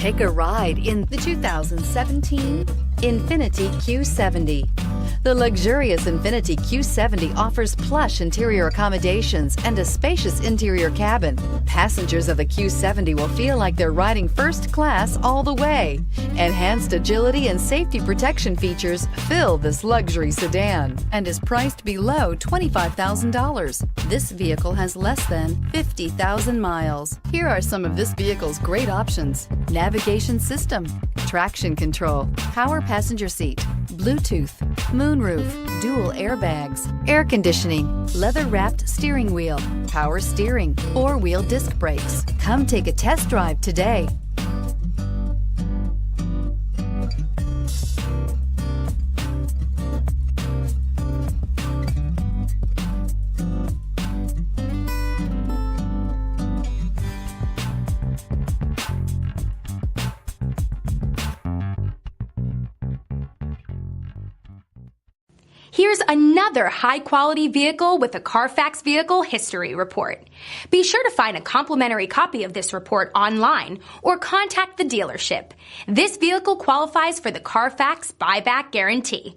Take a ride in the 2017 INFINITI Q70. The luxurious INFINITI Q70 offers plush interior accommodations and a spacious interior cabin. Passengers of the Q70 will feel like they're riding first class all the way. Enhanced agility and safety protection features fill this luxury sedan and is priced below $25,000. This vehicle has less than 50,000 miles. Here are some of this vehicle's great options: navigation system, traction control, power passenger seat, Bluetooth, moonroof, dual airbags, air conditioning, leather-wrapped steering wheel, power steering, four-wheel disc brakes. Come take a test drive today. Here's another high-quality vehicle with a Carfax Vehicle History Report. Be sure to find a complimentary copy of this report online or contact the dealership. This vehicle qualifies for the Carfax Buyback Guarantee.